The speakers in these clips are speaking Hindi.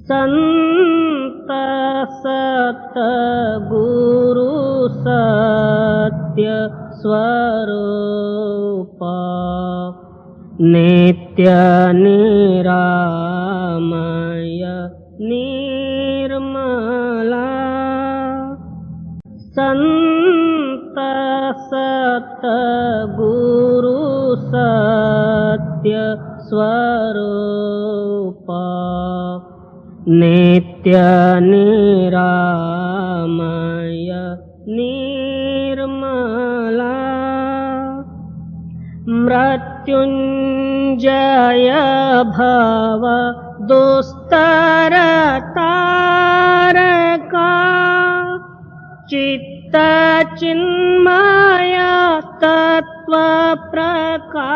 संत सतगुरु सत्य स्वरूप नित्य निरामय निर्मला संत सतगुरु सत्य स्वरूप नित्य निरामय निर्मला मृत्युंजय भव दुस्तर तारका चित्त चिन्मय तत्व प्रकाशका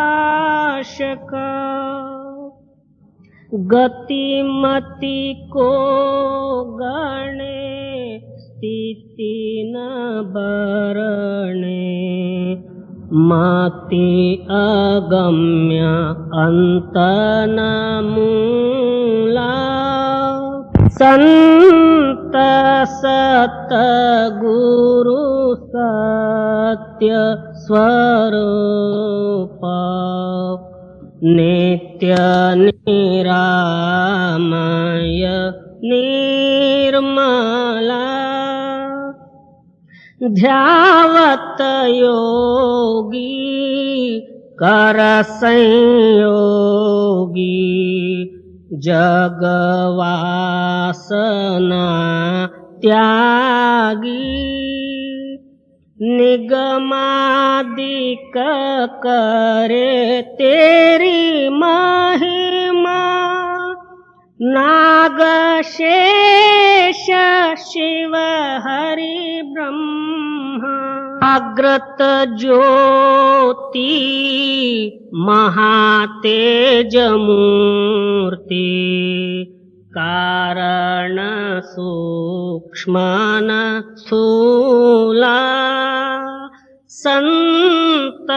गतिमति को गणे स्थिति न बरणे मति अगम्य अंत न मूला संत सतगुरु सत्य स्वरूप नित्य निरामय निर्मला ध्यावत योगी कर संयोगी जगवासना त्यागी निगमादिक करे तेरी महिमा नाग शेष शिव हरि ब्रह्मा अग्रत ज्योति महातेज मूर्ति कारण सूक्ष्म स्थूला संत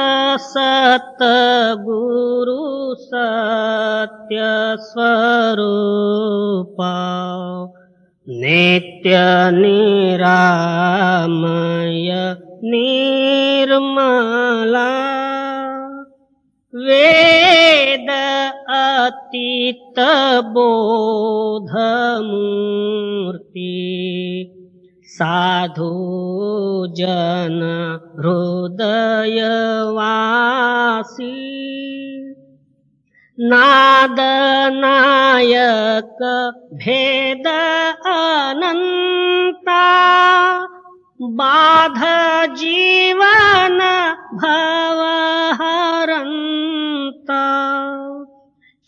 सतगुरु सत्य स्वरूप नित्य निरामय निर्मला वेद अतीत बोध मूर्ति साधु जन हृदय वासी नाद नायक भेद अनंता बाध जीवन भव हरंता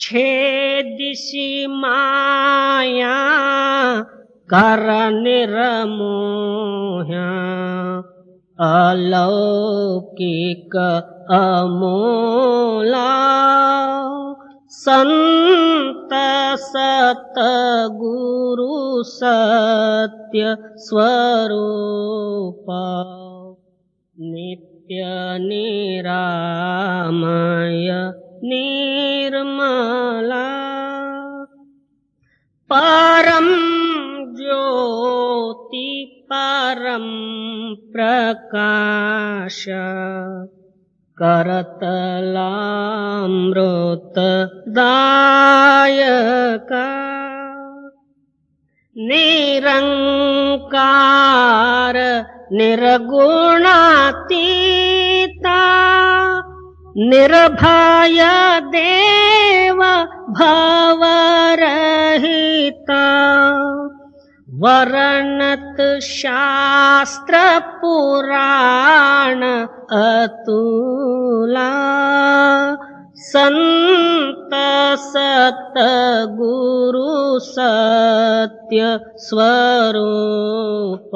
छेदिसि माया कर निर्मोह्या अलौकिक अमोला संत सतगुरु सत्य स्वरूप नित्य निरामय निर्मला परम ज्योति परम प्रकाश करतलामृत दायका निरंकार निर्गुणातीता निर्भय देव भवरहिता वर्णत शास्त्र पुराण अतुला संत सतगुरु सत्य स्वरूप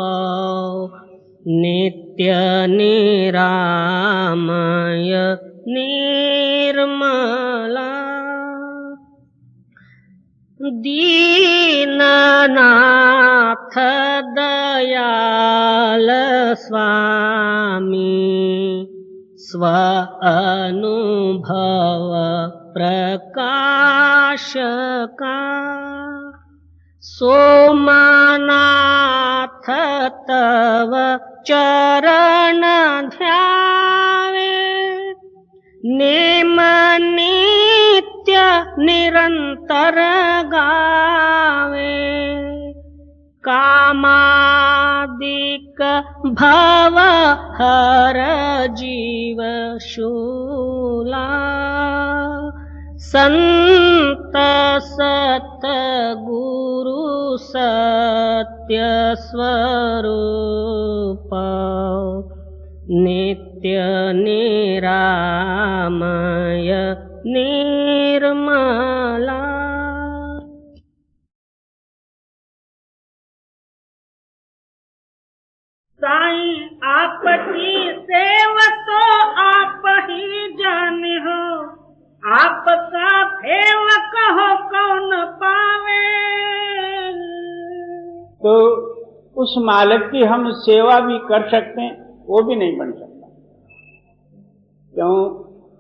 नित्य निरामय निर्मला दीननाथ दयाल स्वामी स्व अनुभव प्रकाश का सोमनाथ तव चरण ध्यावे नेम नित्य निरंतर गावे कामादिक भव हर जीव शूला संत सत गुरु सत्य स्वरूप नित्य निरामय निर्मला। साईं आपकी सेवा तो आप ही जाने हो, आपका फेवा कहो कौन पावे। तो उस मालिक की हम सेवा भी कर सकते हैं, वो भी नहीं बन सकता। क्यों?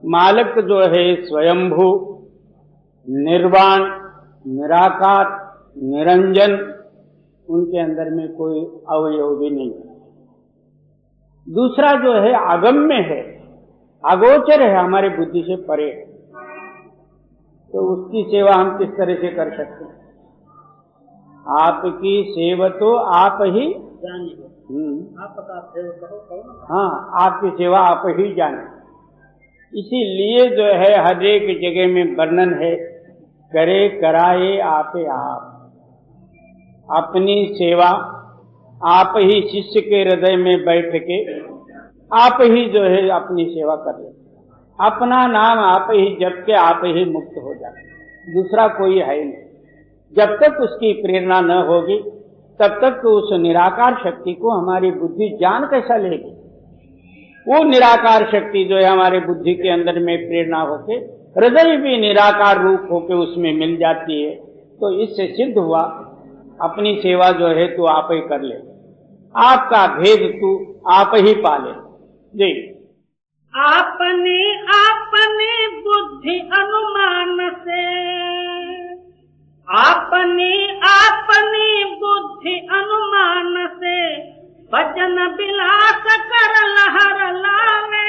मालिक जो है स्वयंभू, निर्वाण, निराकार, निरंजन, उनके अंदर में कोई अवयव भी नहीं है। दूसरा जो है अगम्य है, अगोचर है, हमारे बुद्धि से परे है। तो उसकी सेवा हम किस तरह से कर सकते हैं? आपकी सेवा तो आप ही जानिए, आपका फेवा कहो कौन। हाँ, आपकी सेवा आप ही जाने। इसीलिए जो है हर एक जगह में वर्णन है, करे कराए आपे आप। अपनी सेवा आप ही शिष्य के हृदय में बैठ के आप ही जो है अपनी सेवा कर ले। अपना नाम आप ही जप के आप ही मुक्त हो जाए, दूसरा कोई है नहीं। जब तक उसकी प्रेरणा न होगी तब तक उस निराकार शक्ति को हमारी बुद्धि जान कैसा लेगी? वो निराकार शक्ति जो है हमारे बुद्धि के अंदर में प्रेरणा होके हृदय भी निराकार रूप होके उसमें मिल जाती है। तो इससे सिद्ध हुआ अपनी सेवा जो है तू आप ही कर ले, आपका भेद तू आप ही पाले। जी, आपने अपने बुद्धि अनुमान से, आपने अपनी बुद्धि अनुमान से भजन विलास कर लहर लावे।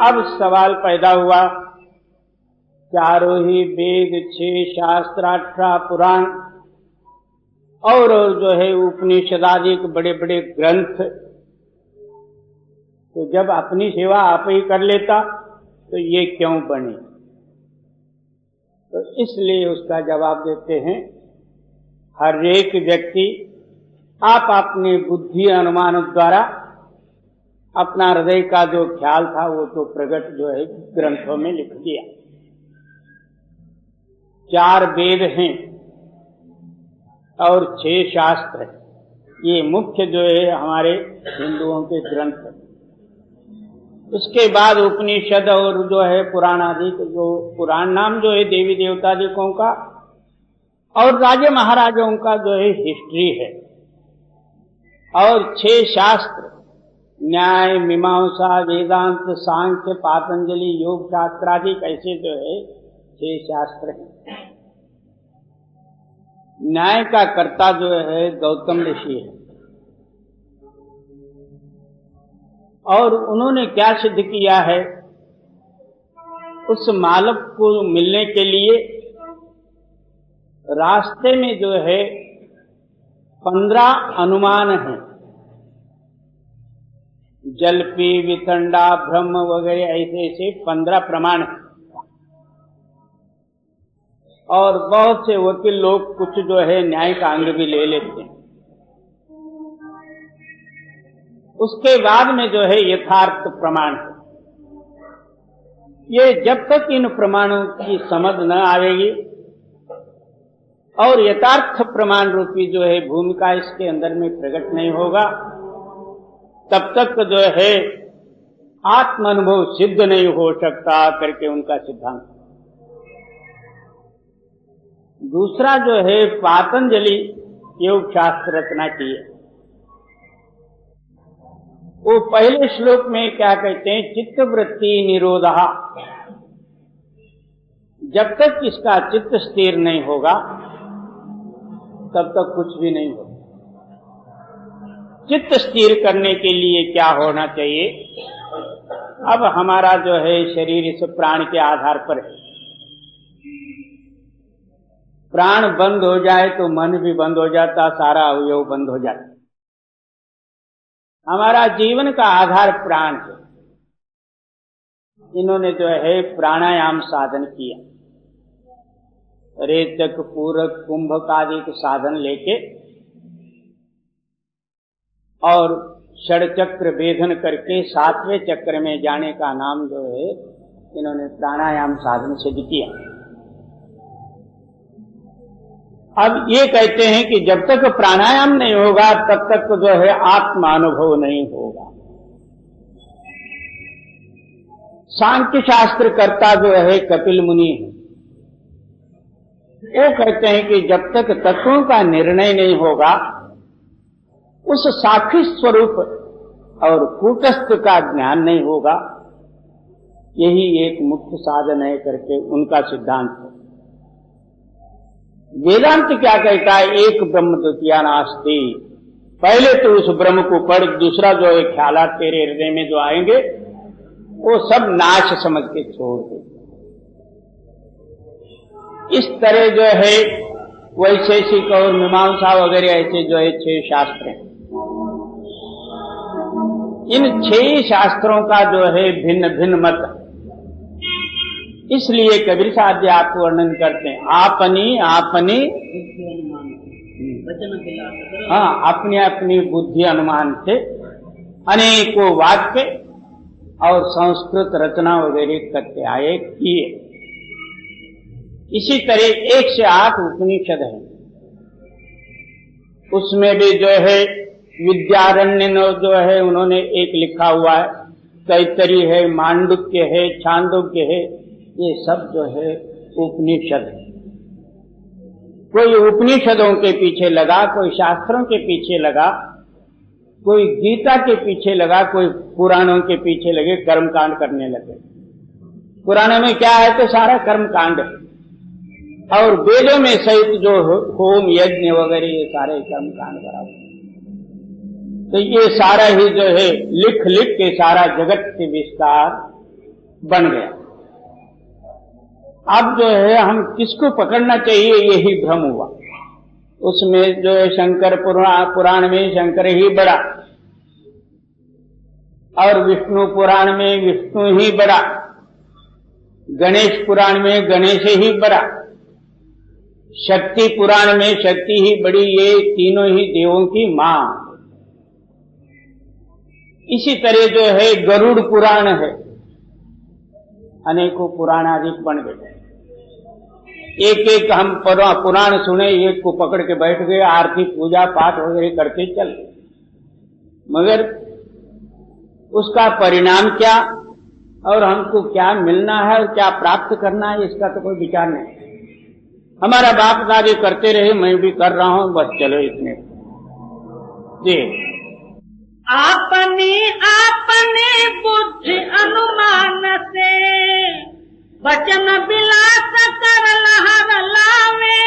अब सवाल पैदा हुआ, चारों ही वेद, 6 शास्त्र, 18 पुराण और जो है उपनिषद आदि के बड़े बड़े ग्रंथ, तो जब अपनी सेवा आप ही कर लेता तो ये क्यों बने? तो इसलिए उसका जवाब देते हैं, हर एक व्यक्ति आप अपनी बुद्धि अनुमान द्वारा अपना हृदय का जो ख्याल था वो तो प्रकट जो है ग्रंथों में लिख दिया। 4 वेद हैं और 6 शास्त्र हैं, ये मुख्य जो है हमारे हिंदुओं के ग्रंथ हैं। उसके बाद उपनिषद और जो है पुराण आदि, जो पुराण नाम जो है देवी देवतादिकों का और राजे महाराजाओं का जो है हिस्ट्री है। और 6 शास्त्र, न्याय, मीमांसा, वेदांत, सांख्य, पातंजलि, योग शास्त्र आदि कैसे जो है 6 शास्त्र हैं। न्याय का कर्ता जो है गौतम ऋषि है और उन्होंने क्या सिद्ध किया है? उस मालक को मिलने के लिए रास्ते में जो है 15 अनुमान हैं, जलपी, वितंडा, ब्रह्म वगैरह ऐसे ऐसे 15 प्रमाण हैं। और बहुत से वकील लोग कुछ जो है न्याय का अंग भी ले लेते हैं। उसके बाद में जो है यथार्थ प्रमाण है। ये जब तक इन प्रमाणों की समझ न आएगी और यथार्थ प्रमाण रूपी जो है भूमिका इसके अंदर में प्रकट नहीं होगा, तब तक जो है आत्म अनुभव सिद्ध नहीं हो सकता करके उनका सिद्धांत। दूसरा जो है पातंजलि योग शास्त्र रचना की है। वो पहले श्लोक में क्या कहते हैं? चित्तवृत्ति निरोधः। जब तक इसका चित्त स्थिर नहीं होगा तब तक कुछ भी नहीं होता। चित्त स्थिर करने के लिए क्या होना चाहिए? अब हमारा जो है शरीर इस प्राण के आधार पर है। प्राण बंद हो जाए तो मन भी बंद हो जाता, सारा अवयव बंद हो जाता। हमारा जीवन का आधार प्राण है। इन्होंने जो है प्राणायाम साधन किया, रेचक, पूरक, कुंभक आदि के साधन लेके और षडचक्र भेदन करके 7वें चक्र में जाने का नाम जो है इन्होंने प्राणायाम साधन सिद्ध किया। अब ये कहते हैं कि जब तक प्राणायाम नहीं होगा तब तक जो है आत्मानुभव नहीं होगा। सांख्य शास्त्र कर्ता जो है कपिल मुनि है, वो कहते हैं कि जब तक तत्वों का निर्णय नहीं होगा, उस साक्षी स्वरूप और कूटस्थ का ज्ञान नहीं होगा, यही एक मुख्य साधन है करके उनका सिद्धांत है। वेदांत क्या कहता है? एक ब्रह्म द्वितीया नास्ति। पहले तो उस ब्रह्म को पढ़, दूसरा जो है ख्यालात तेरे हृदय में जो आएंगे वो सब नाश समझ के छोड़ दे। इस तरह जो है वैशेषिक और मीमांसा वगैरह ऐसे जो है 6 शास्त्र हैं। इन 6 शास्त्रों का जो है भिन्न भिन्न मत, इसलिए कबीर साहब जी आपको वर्णन करते हैं, अपनी अपनी अपनी बुद्धि अनुमान से अनेकों वाक्य और संस्कृत रचना वगैरह करते आए किए। इसी तरह 1 से 8 उपनिषद है, उसमें भी जो है विद्यारण्य जो है उन्होंने एक लिखा हुआ है, तैत्तरीय है, मांडुक्य है, छांदोग्य है, ये सब जो है उपनिषद है। कोई उपनिषदों के पीछे लगा, कोई शास्त्रों के पीछे लगा, कोई गीता के पीछे लगा, कोई पुराणों के पीछे लगे, कर्मकांड करने लगे। पुराणों में क्या है? तो सारा कर्मकांड है, और वेदों में सहित जो होम यज्ञ वगैरह ये सारे कर्मकांड बराबर। तो ये सारा ही जो है लिख लिख के सारा जगत के विस्तार बन गया। अब जो है हम किसको पकड़ना चाहिए, यही भ्रम हुआ। उसमें जो है शंकर पुराण में शंकर ही बड़ा, और विष्णु पुराण में विष्णु ही बड़ा, गणेश पुराण में गणेश ही बड़ा, शक्ति पुराण में शक्ति ही बड़ी, ये तीनों ही देवों की मां। इसी तरह जो है गरुड़ पुराण है, अनेकों पुराण अधिक बन गए। एक एक हम पुराण सुने, एक को पकड़ के बैठ गए, आरती पूजा पाठ वगैरह करते चल, मगर उसका परिणाम क्या और हमको क्या मिलना है और क्या प्राप्त करना है, इसका तो कोई विचार नहीं। हमारा बाप दादी करते रहे, मैं भी कर रहा हूं, बस चलो इतने जी। अपने बुद्धि अनुमान से वचन विलास कर लहर लावे,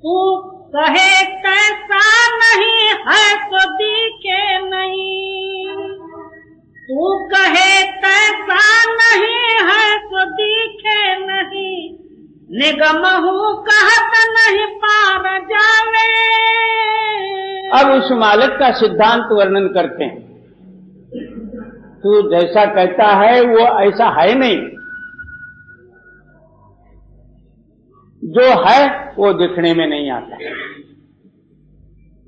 तू कहे कैसा नहीं है तो दिखे नहीं, तू कहे कैसा नहीं है तो दिखे नहीं, निगम हूँ कहत नहीं पार जावे। अब उस मालिक का सिद्धांत वर्णन करते हैं। तू जैसा कहता है वो ऐसा है नहीं, जो है वो दिखने में नहीं आता।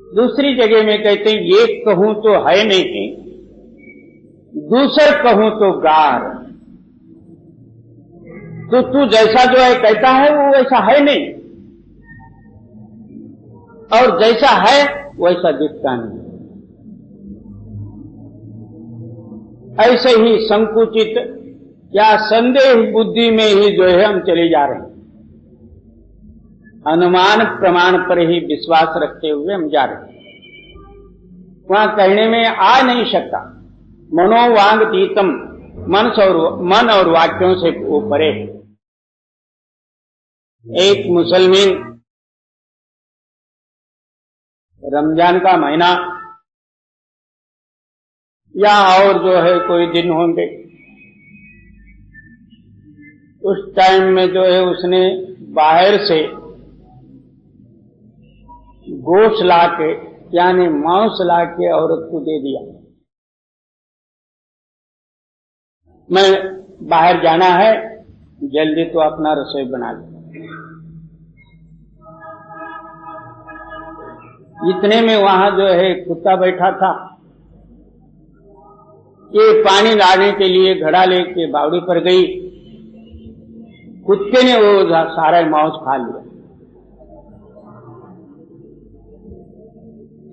दूसरी जगह में कहते हैं ये कहूं तो है नहीं, दूसर कहूं तो गार। तो तू जैसा जो है कहता है वो वैसा है नहीं, और जैसा है वैसा दिखता नहीं। ऐसे ही संकुचित या संदेह बुद्धि में ही जो है हम चले जा रहे हैं, अनुमान प्रमाण पर ही विश्वास रखते हुए हम जा रहे हैं। वहां कहने में आ नहीं सकता, मनोवांगतीतम, मन और वाक्यों से वो परे है। एक मुसलमान रमजान का महीना या और जो है कोई दिन होंगे, उस टाइम में जो है उसने बाहर से गोश्त लाके यानी मांस लाके औरत को दे दिया। मैं बाहर जाना है, जल्दी तो अपना रसोई बना ले। इतने में वहां जो है कुत्ता बैठा था, ये पानी लाने के लिए घड़ा लेके बावड़ी पर गई, कुत्ते ने वो सारा मांस खा लिया।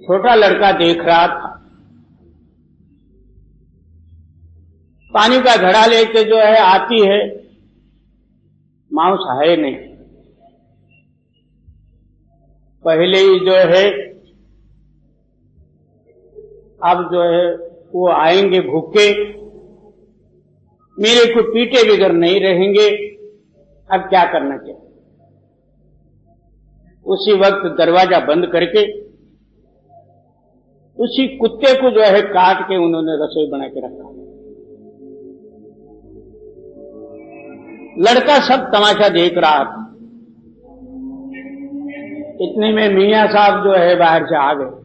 छोटा लड़का देख रहा था, पानी का घड़ा लेके जो है आती है, मांस है नहीं। पहले ही जो है अब जो है वो आएंगे भूखे, मेरे को पीटे बिगर नहीं रहेंगे, अब क्या करना चाहिए। उसी वक्त दरवाजा बंद करके उसी कुत्ते को जो है काट के उन्होंने रसोई बना के रखा। लड़का सब तमाशा देख रहा था। इतने में मियां साहब जो है बाहर से आ गए।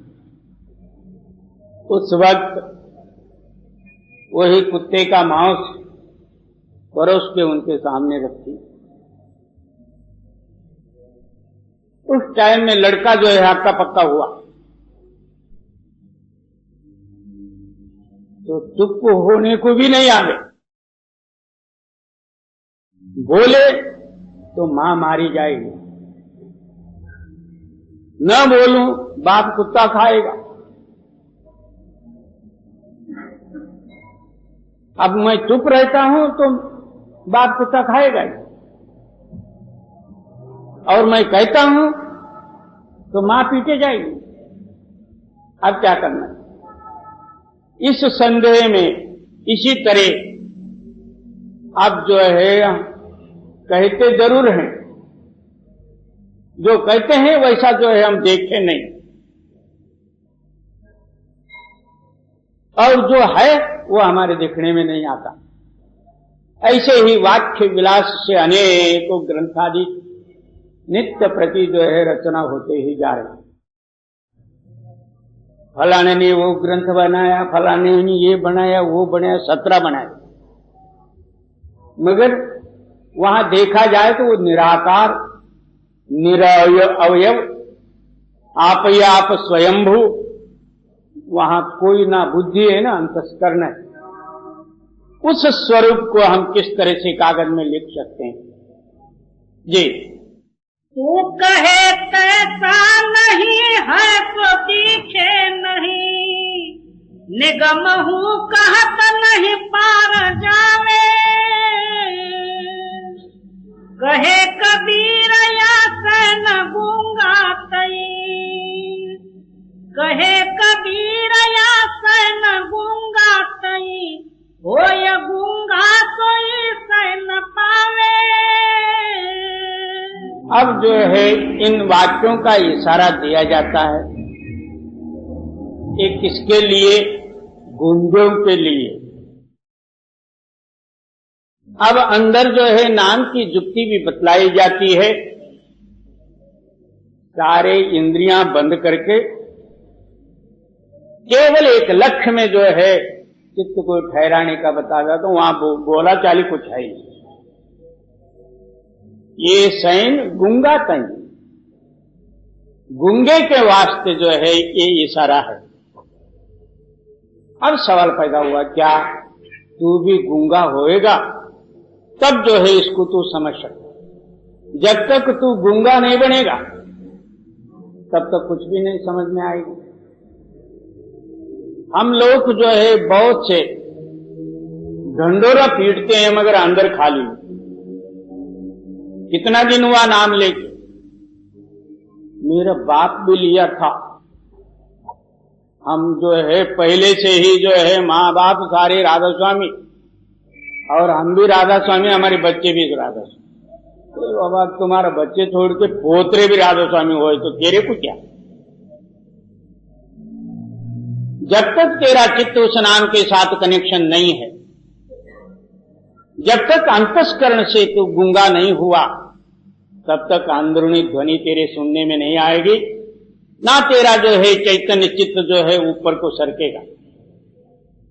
उस वक्त वही कुत्ते का मांस परोस के उनके सामने रखी। उस टाइम में लड़का जो है हक्का पक्का हुआ, तो चुप होने को भी नहीं आवे। बोले तो मां मारी जाएगी, न बोलूं बाप कुत्ता खाएगा। अब मैं चुप रहता हूं तो बाप कुत्ता खाएगा ही, और मैं कहता हूं तो मां पीटे जाएगी। अब क्या करना। इस संदेह में इसी तरह अब जो है कहते जरूर हैं, जो कहते हैं वैसा जो है हम देखे नहीं, और जो है वो हमारे देखने में नहीं आता। ऐसे ही वाक्य विलास से अनेकों ग्रंथादि नित्य प्रति जो है रचना होते ही जा रहे। फलाने ने वो ग्रंथ बनाया, फलाने ने ये बनाया, वो बनाया, 17 बनाया, मगर वहां देखा जाए तो वो निराकार, निरअवयव, आप या आप स्वयंभू, वहां कोई ना बुद्धि है ना अंतस्करण है। उस स्वरूप को हम किस तरह से कागज में लिख सकते हैं जी। तू कहे तैसा नहीं है तो दिखे नहीं, निगम हूँ कहत नहीं पार जावे। कहे कबीर या सैन गूंगा तई, कहे कबीर या सैन गूंगा तई, होय गूंगा सोई सैन पावे। अब जो है इन वाक्यों का इशारा दिया जाता है एक किसके लिए, गूंगों के लिए। अब अंदर जो है नाम की जुक्ति भी बतलाई जाती है। सारे इंद्रियां बंद करके केवल एक लक्ष्य में जो है चित्त को ठहराने का बताया, तो वहां बोला चाली कुछ है ही। ये सैन गूंगा तई, गूंगे के वास्ते जो है ये इशारा है। अब सवाल पैदा हुआ, क्या तू भी गूंगा होएगा तब जो है इसको तू समझ सकता। जब तक तू गूंगा नहीं बनेगा तब तक कुछ भी नहीं समझ में आएगी। हम लोग जो है बहुत से ढंडोरा पीटते हैं मगर अंदर खाली। कितना दिन हुआ नाम लेके, मेरा बाप भी लिया था। हम जो है पहले से ही जो है माँ बाप सारे राधा स्वामी, और हम भी राधा स्वामी, हमारे बच्चे भी राधा स्वामी। तो बाबा तुम्हारा बच्चे छोड़ के पोतरे भी राधा स्वामी होए तो तेरे को क्या। जब तक तेरा चित्त उस नाम के साथ कनेक्शन नहीं है, जब तक अंतस्करण से तू गूंगा नहीं हुआ, तब तक अंदरूनी ध्वनि तेरे सुनने में नहीं आएगी, ना तेरा जो है चैतन्य चित्त जो है ऊपर को सरकेगा।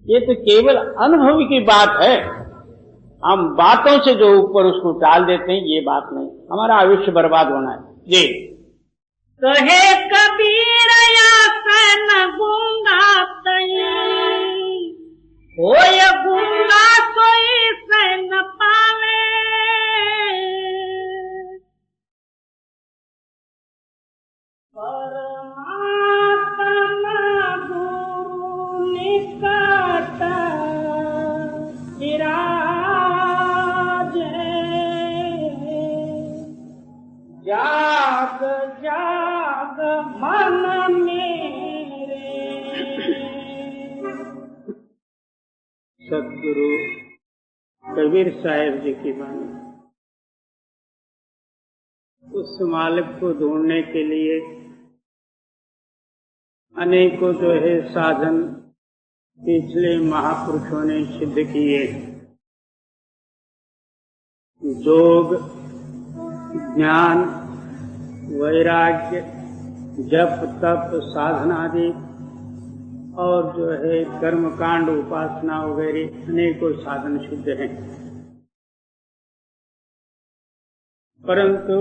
ये तो केवल अनुभव की बात है। हम बातों से जो ऊपर उसको टाल देते हैं, ये बात नहीं। हमारा आयुष्य बर्बाद होना है जी। कहे कबीर आसन गूंगा तई, होय गूंगा सोई सन पावे। परमात्मा गुरु निकट विराजे, जाग जाग मन मेरे। सदगुरु कबीर साहब जी की वाणी। उस मालिक को ढूंढने के लिए अनेकों जो है साधन पिछले महापुरुषों ने सिद्ध किए। योग, ज्ञान, वैराग्य, जप तप साधना आदि और जो है कर्म कांड उपासना वगैरह अनेकों साधन सिद्ध हैं। परंतु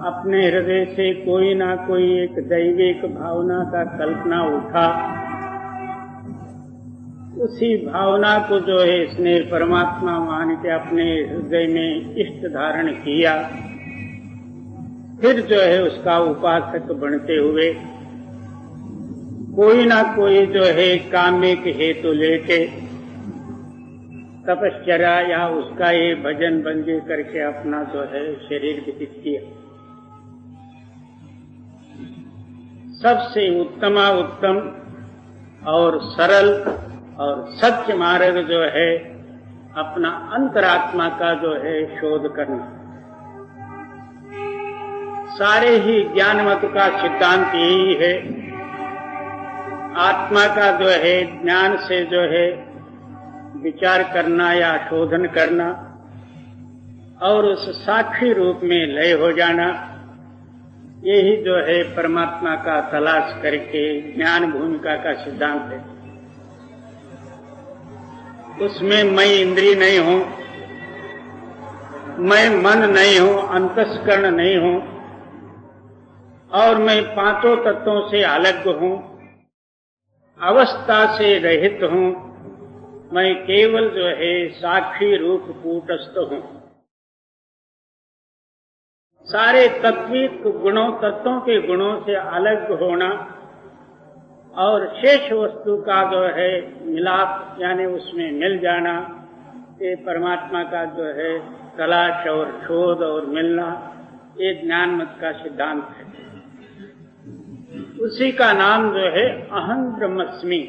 अपने हृदय से कोई ना कोई एक दैविक भावना का कल्पना उठा, उसी भावना को जो है इसने परमात्मा मान के अपने हृदय में इष्ट धारण किया। फिर जो है उसका उपासक बनते हुए कोई ना कोई जो है कामिक हेतु लेके तपश्चर्या या उसका ये भजन बंदी करके अपना जो है शरीर व्यतीत किया। सबसे उत्तम और सरल और सत्य मार्ग जो है अपना अंतरात्मा का जो है शोध करना। सारे ही ज्ञान मत का सिद्धांत यही है। आत्मा का जो है ज्ञान से जो है विचार करना या शोधन करना और उस साक्षी रूप में लय हो जाना, यही जो है परमात्मा का तलाश करके ज्ञान भूमिका का सिद्धांत है। उसमें मैं इंद्रिय नहीं हूं, मैं मन नहीं हूं, अंतस्करण नहीं हूं और मैं पांचों तत्वों से अलग हूं, अवस्था से रहित हूं। मैं केवल जो है साक्षी रूप कूटस्थ हूं। सारे तत्विक गुणों तत्वों के गुणों से अलग होना और शेष वस्तु का जो है मिलाप यानी उसमें मिल जाना, ये परमात्मा का जो है तलाश और शोध और मिलना, ये ज्ञान मत का सिद्धांत है। उसी का नाम जो है अहं ब्रह्मस्मि,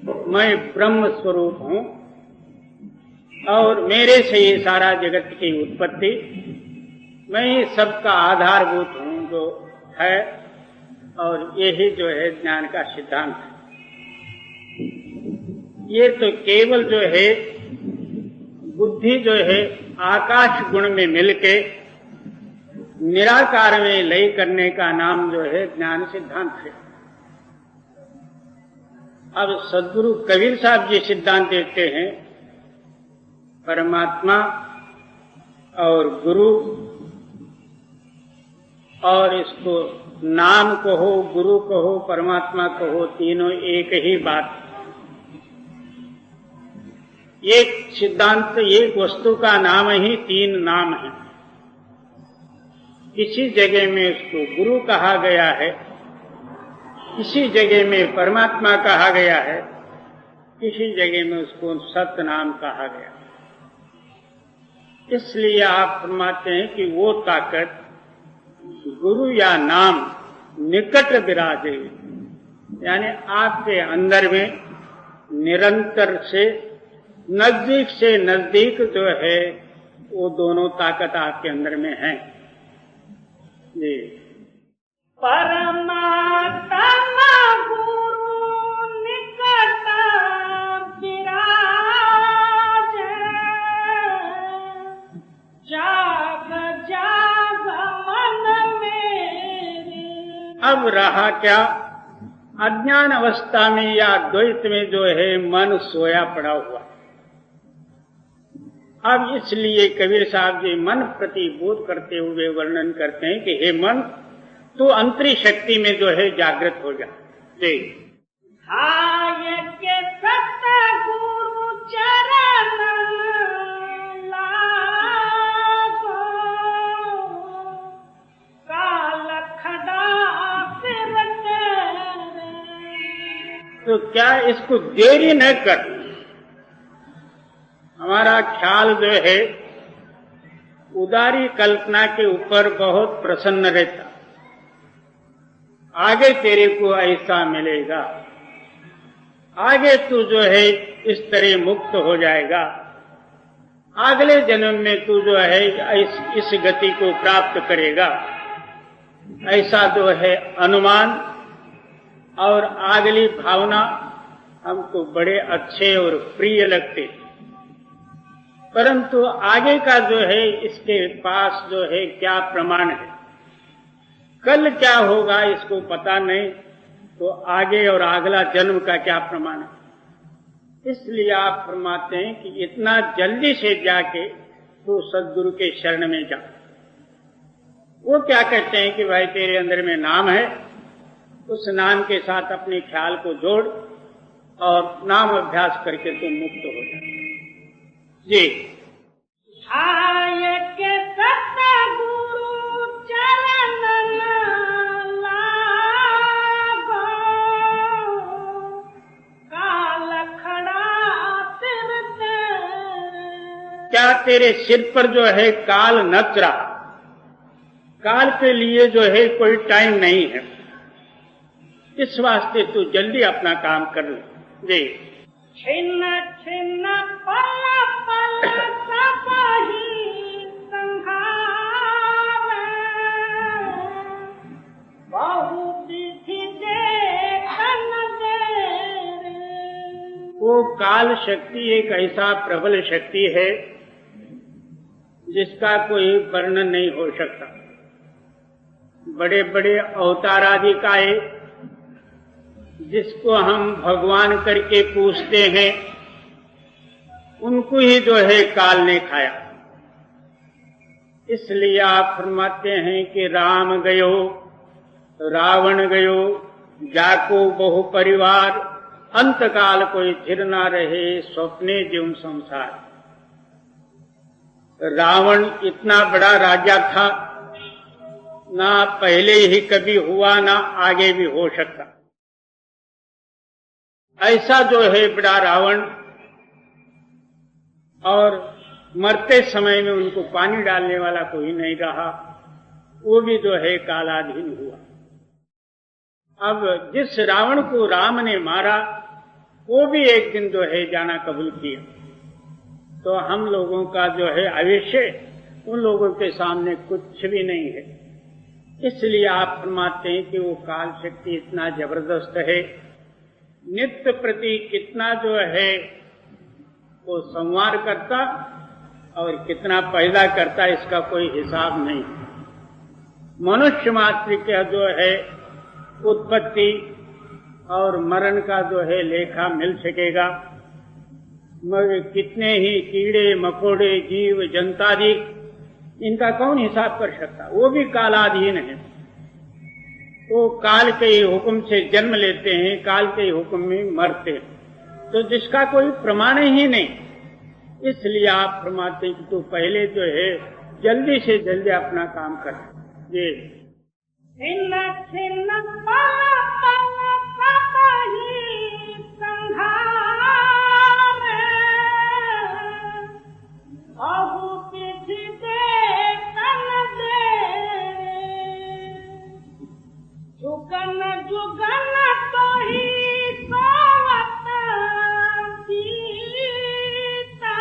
मैं ब्रह्म स्वरूप हूं और मेरे से ये सारा जगत की उत्पत्ति, मैं ही सबका आधारभूत हूं जो है, और यही जो है ज्ञान का सिद्धांत है। ये तो केवल जो है बुद्धि जो है आकाश गुण में मिलके निराकार में लय करने का नाम जो है ज्ञान सिद्धांत है। अब सदगुरु कबीर साहब जी सिद्धांत देते हैं, परमात्मा और गुरु, और इसको नाम कहो, गुरु कहो, परमात्मा कहो, तीनों एक ही बात। एक सिद्धांत, एक वस्तु का नाम ही तीन नाम है। किसी जगह में उसको गुरु कहा गया है, किसी जगह में परमात्मा कहा गया है, किसी जगह में उसको सत्य नाम कहा गया। इसलिए आप फरमाते हैं कि वो ताकत गुरु या नाम निकट विराजे, यानी आपके अंदर में निरंतर से नजदीक जो है वो दोनों ताकत आपके अंदर में है जी। परमात्मा गुरु अब रहा क्या, अज्ञान अवस्था में या द्वैत में जो है मन सोया पड़ा हुआ। अब इसलिए कबीर साहब जी मन प्रति बोध करते हुए वर्णन करते हैं कि हे मन, तू अंतरी शक्ति में जो है जागृत हो जा। जी के सतगुरु चरण लागो, काल खड़ा सिर तेरे। तो क्या इसको देरी न कर। हमारा ख्याल जो है उदारी कल्पना के ऊपर बहुत प्रसन्न रहता, आगे तेरे को ऐसा मिलेगा, आगे तू जो है इस तरह मुक्त हो जाएगा, अगले जन्म में तू जो है इस गति को प्राप्त करेगा, ऐसा जो है अनुमान और आगली भावना हमको बड़े अच्छे और प्रिय लगते। परंतु आगे का जो है इसके पास जो है क्या प्रमाण है, कल क्या होगा इसको पता नहीं, तो आगे और अगला जन्म का क्या प्रमाण है। इसलिए आप फरमाते हैं कि इतना जल्दी से जाके तो सद्गुरु के शरण में जा। वो क्या कहते हैं कि भाई तेरे अंदर में नाम है, उस नाम के साथ अपने ख्याल को जोड़ और नाम अभ्यास करके तुम मुक्त हो जाए। जी आय के सतगुरु चरण लागो, काल खड़ा सिर तेरे। क्या तेरे सिर पर जो है काल नच रहा, काल के लिए जो है कोई टाइम नहीं है, इस वास्ते तू जल्दी अपना काम कर ले। जी छिन्न छिन्न पल पल सब ही संहारे, बहु विधि देखन तेरे। वो काल शक्ति एक ऐसा प्रबल शक्ति है जिसका कोई वर्णन नहीं हो सकता। बड़े बड़े अवताराधिकाए जिसको हम भगवान करके पूछते हैं, उनको ही जो है काल ने खाया। इसलिए आप फरमाते हैं कि राम गयो रावण गयो, जाको बहु परिवार, अंत काल कोई थिर ना रहे, स्वप्ने जीवन संसार। रावण इतना बड़ा राजा था, ना पहले ही कभी हुआ ना आगे भी हो सकता। ऐसा जो है बड़ा रावण, और मरते समय में उनको पानी डालने वाला कोई नहीं रहा, वो भी जो है कालाधीन हुआ। अब जिस रावण को राम ने मारा, वो भी एक दिन जो है जाना कबूल किया। तो हम लोगों का जो है भविष्य उन लोगों के सामने कुछ भी नहीं है। इसलिए आप फरमाते हैं कि वो काल शक्ति इतना जबरदस्त है, नित्य प्रति कितना जो है वो संवार करता और कितना पैदा करता, इसका कोई हिसाब नहीं। मनुष्य मात्र का जो है उत्पत्ति और मरण का जो है लेखा मिल सकेगा, मगर कितने ही कीड़े मकोड़े जीव जंतादि, इनका कौन हिसाब कर सकता, वो भी कालाधीन है। वो काल के ही हुक्म से जन्म लेते हैं, काल के ही हुक्म में मरते हैं, तो जिसका कोई प्रमाण ही नहीं। इसलिए आप फरमाते हैं कि तू पहले जो है जल्दी से जल्दी अपना काम कर। ये छिन्न छिन्न पल पल सब ही संहारे, बहु विधि देखन तेरे। जुगन जुगन तो ही सोवत सीता,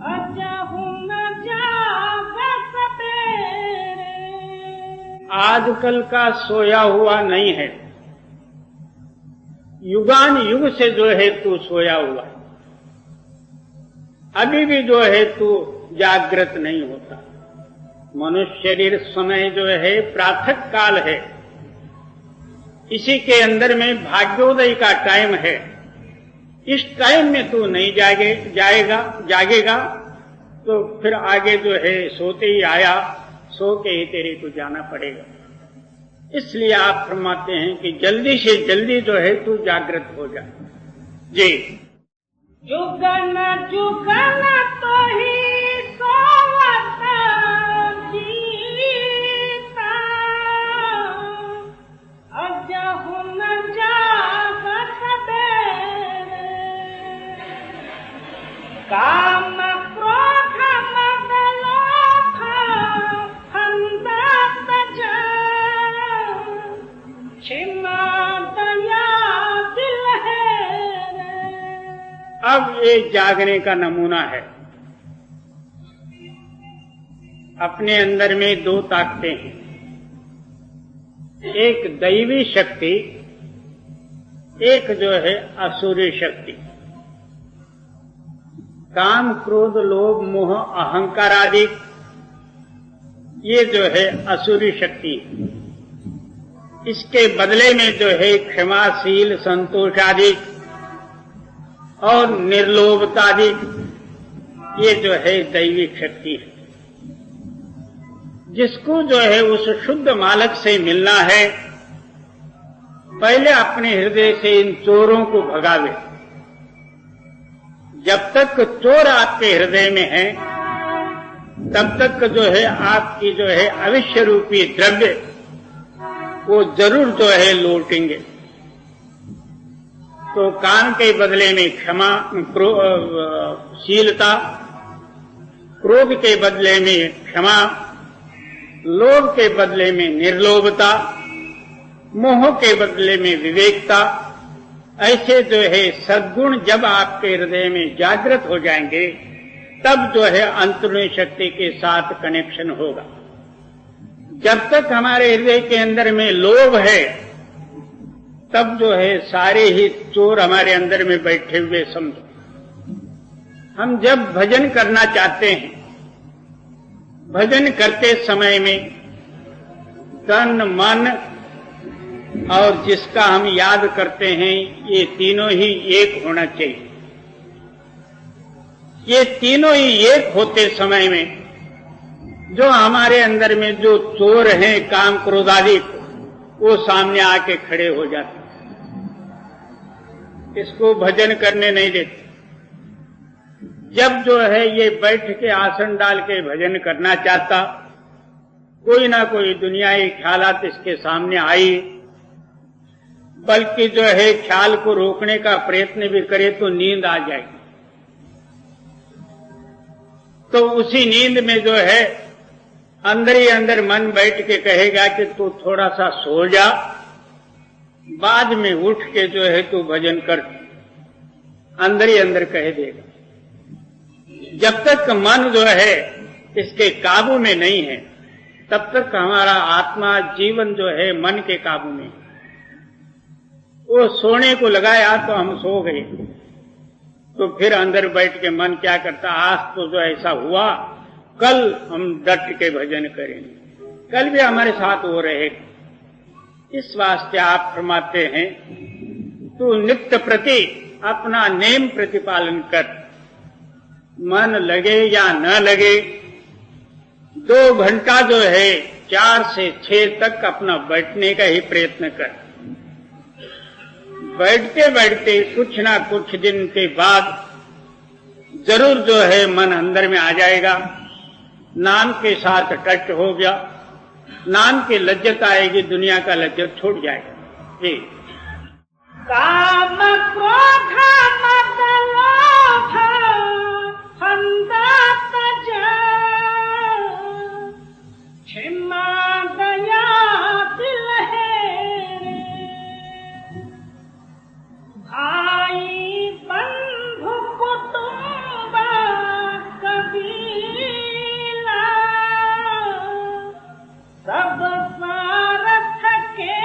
अजहु न जागत तेरे। आजकल का सोया हुआ नहीं है, युगान युग से जो है तू सोया हुआ है। अभी भी जो है तू जागृत नहीं होता। मनुष्य शरीर समय जो है प्रातः काल है, इसी के अंदर में भाग्योदय का टाइम है। इस टाइम में तू नहीं जागेगा तो फिर आगे जो है सोते ही आया, सो के ही तेरे को जाना पड़ेगा। इसलिए आप फरमाते हैं कि जल्दी से जल्दी जो है तू जागृत हो जा। जी जुगन जुगन तो ही सोवत जीता, अजहु न जागत बेरे, काम क्रोध मद लोभ फंदा तजा, क्षमा दया दिल है। अब ये जागने का नमूना है। अपने अंदर में दो ताकतें हैं, एक दैवी शक्ति, एक जो है असुरी शक्ति। काम क्रोध लोभ मोह अहंकार आदि ये जो है असुरी शक्ति। इसके बदले में जो है क्षमाशील संतोष आदि और निर्लोभता आदि ये जो है दैविक शक्ति है। जिसको जो है उस शुद्ध मालक से मिलना है, पहले अपने हृदय से इन चोरों को भगावे। जब तक चोर आपके हृदय में है तब तक जो है आपकी जो है अविष्य रूपी द्रव्य वो जरूर जो है लौटेंगे। तो काम के बदले में क्षमा शीलता, क्रोध के बदले में क्षमा, लोभ के बदले में निर्लोभता, मोह के बदले में विवेकता, ऐसे जो है सद्गुण जब आपके हृदय में जागृत हो जाएंगे तब जो है अंतर्मुखी शक्ति के साथ कनेक्शन होगा। जब तक हमारे हृदय के अंदर में लोभ है तब जो है सारे ही चोर हमारे अंदर में बैठे हुए समझो। हम जब भजन करना चाहते हैं, भजन करते समय में तन मन और जिसका हम याद करते हैं ये तीनों ही एक होना चाहिए। ये तीनों ही एक होते समय में जो हमारे अंदर में जो चोर हैं काम क्रोध आदि वो सामने आके खड़े हो जाते, इसको भजन करने नहीं देते। जब जो है ये बैठ के आसन डाल के भजन करना चाहता, कोई ना कोई दुनियाई ख्यालात इसके सामने आई, बल्कि जो है ख्याल को रोकने का प्रयत्न भी करे तो नींद आ जाएगी। तो उसी नींद में जो है अंदर ही अंदर मन बैठ के कहेगा कि तू थोड़ा सा सो जा, बाद में उठ के जो है तू भजन कर, अंदर ही अंदर कह देगा। जब तक मन जो है इसके काबू में नहीं है तब तक हमारा आत्मा जीवन जो है मन के काबू में। वो सोने को लगाया तो हम सो गए, तो फिर अंदर बैठ के मन क्या करता, आज तो जो ऐसा हुआ, कल हम डट के भजन करेंगे, कल भी हमारे साथ वो रहेगा। इस वास्ते आप फरमाते हैं तू नित्य प्रति अपना नेम प्रतिपालन कर, मन लगे या न लगे 2 घंटा जो है 4 से 6 तक अपना बैठने का ही प्रयत्न कर। बैठते बैठते कुछ ना कुछ दिन के बाद जरूर जो है मन अंदर में आ जाएगा, नाम के साथ टच हो गया, नाम की लज्जत आएगी, दुनिया का लज्जत छूट जाएगा। जी काम क्रोध मद लोभ फंदा तजा, क्षमा दया दिल है। भाई बंधु कुटुंब कबीला, सब स्वार्थ के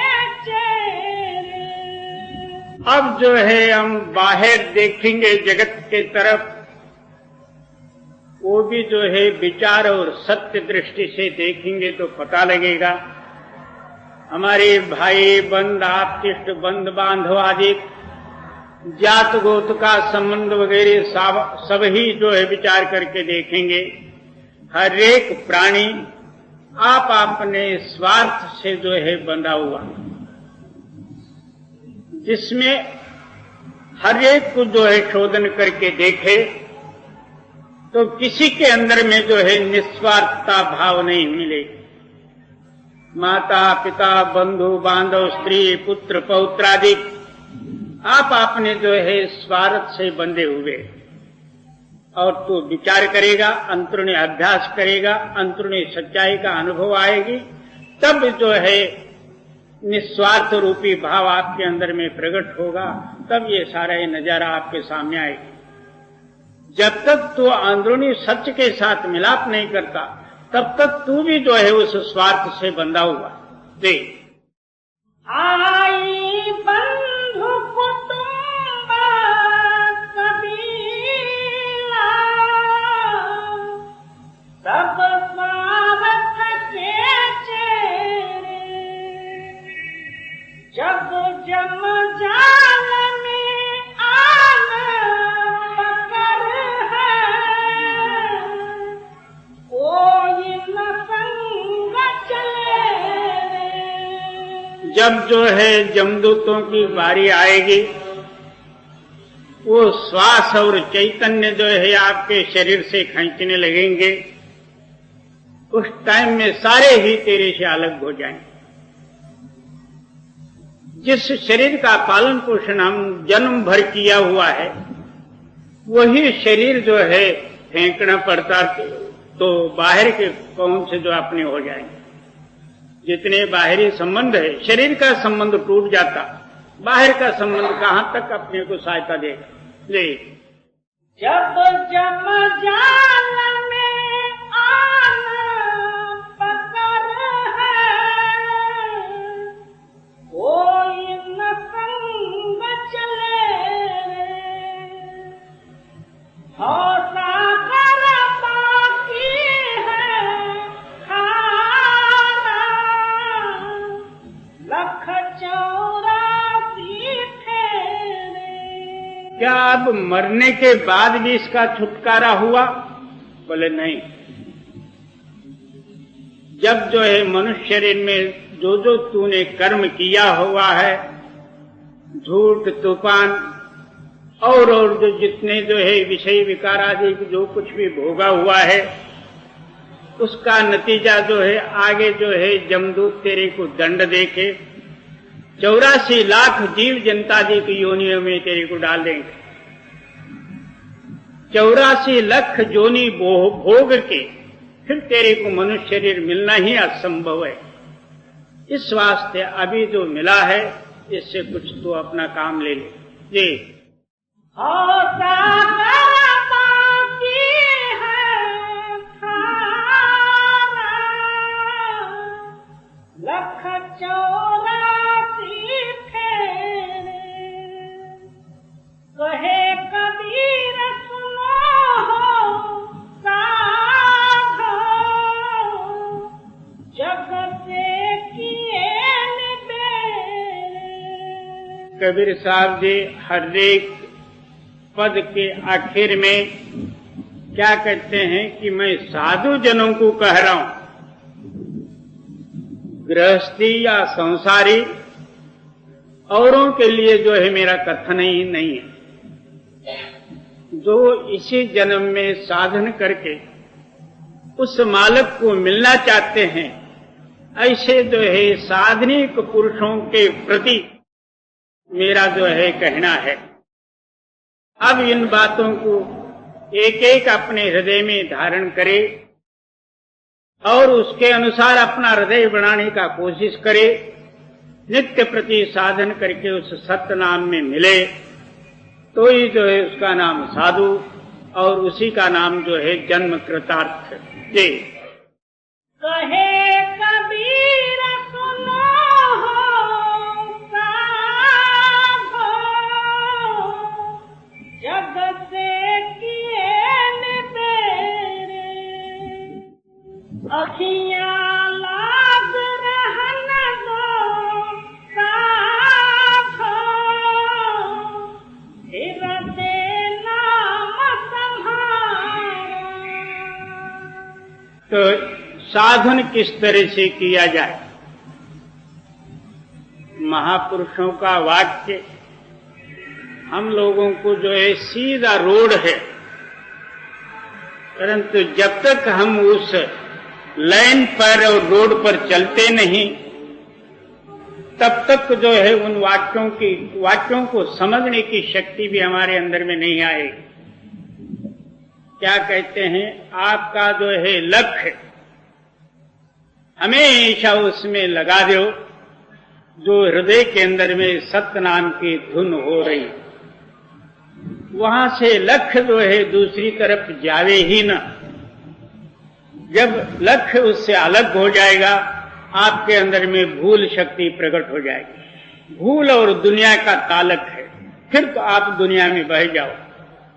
चेहरे। अब जो है हम बाहर देखेंगे जगत के तरफ, वो भी जो है विचार और सत्य दृष्टि से देखेंगे तो पता लगेगा। हमारे भाई बंद, आप्तिष्ट बंद बांधव आदि जात गोत का संबंध वगैरह सब ही जो है विचार करके देखेंगे। हर एक प्राणी आप अपने स्वार्थ से जो है बंधा हुआ, जिसमें हर एक को जो है शोधन करके देखे तो किसी के अंदर में जो है निस्वार्थता भाव नहीं मिलेगी। माता पिता बंधु बांधव स्त्री पुत्र पौत्र आदि आप अपने जो है स्वार्थ से बंधे हुए, और तो विचार करेगा, अंतर्गत अभ्यास करेगा, अंतर्गत सच्चाई का अनुभव आएगी, तब जो है निस्वार्थ रूपी भाव आपके अंदर में प्रकट होगा, तब ये सारा ये नजारा आपके सामने आएगा। जब तक तू अंदरूनी सत्य के साथ मिलाप नहीं करता, तब तक तू भी जो है उस स्वार्थ से बंधा हुआ। देख आई बंधु कुटुंब कबीला, सब स्वार्थ के चेहरे, जब जम जाल में आना पकड़ है, कोई न संग चले। जब जो है जमदूतों की बारी आएगी, वो श्वास और चैतन्य जो है आपके शरीर से खींचने लगेंगे, उस टाइम में सारे ही तेरे से अलग हो जाएंगे। जिस शरीर का पालन पोषण हम जन्म भर किया हुआ है, वही शरीर जो है फेंकना पड़ता तो बाहर के कौन से जो अपने हो जाएंगे। जितने बाहरी संबंध है, शरीर का संबंध टूट जाता, बाहर का संबंध कहां तक अपने को सहायता देगा। ले जब जम जाल में आना पकड़ है, कोई न संग चले। हौसला कर बाकी है खाना, लख 84 फेरे। क्या अब मरने के बाद भी इसका छुटकारा हुआ? बोले नहीं। जब जो है मनुष्य शरीर में जो जो तूने कर्म किया हुआ है, झूठ तूफान और जो जितने जो है विषय विकार आदि जो कुछ भी भोगा हुआ है, उसका नतीजा जो है आगे जो है जमदूत तेरे को दंड देके 84 लाख जीव जनतादि की योनियों में तेरे को डाल देंगे। 84 लाख योनि भोग के फिर तेरे को मनुष्य शरीर मिलना ही असंभव है। इस वास्ते अभी जो मिला है, इससे कुछ तो अपना काम ले ले। जी हौसला कर बाकी है खाना, लख 84 फेरे। कहे कबीर सुनो साधो, जग से किए निबेरे। कबीर साहब जी हर एक पद के आखिर में क्या कहते हैं कि मैं साधु जनों को कह रहा हूं। गृहस्थी या संसारी औरों के लिए जो है मेरा कथन ही नहीं है। जो इसी जन्म में साधन करके उस मालिक को मिलना चाहते हैं, ऐसे जो है साधनिक पुरुषों के प्रति मेरा जो है कहना है। अब इन बातों को एक एक अपने हृदय में धारण करे और उसके अनुसार अपना हृदय बनाने का कोशिश करे। नित्य प्रति साधन करके उस सत्य नाम में मिले तो ही जो है उसका नाम साधु और उसी का नाम जो है जन्म कृतार्थ। जी कहे कबीर सुनो साधो, जग से किए निबेरे। अखियाँ लाग रहन दो साधो, हृदय नाम संहारा। तो साधन किस तरह से किया जाए? महापुरुषों का वाक्य हम लोगों को जो है सीधा रोड है, परंतु जब तक हम उस लाइन पर और रोड पर चलते नहीं, तब तक जो है उन वाक्यों को समझने की शक्ति भी हमारे अंदर में नहीं आएगी। क्या कहते हैं, आपका जो है लक्ष्य हमेशा उसमें लगा दो जो हृदय के अंदर में सत्य नाम की धुन हो रही, वहां से लक्ष्य जो है दूसरी तरफ जावे ही न। जब लक्ष्य उससे अलग हो जाएगा, आपके अंदर में भूल शक्ति प्रकट हो जाएगी। भूल और दुनिया का ताल्लुक है, फिर तो आप दुनिया में बह जाओ।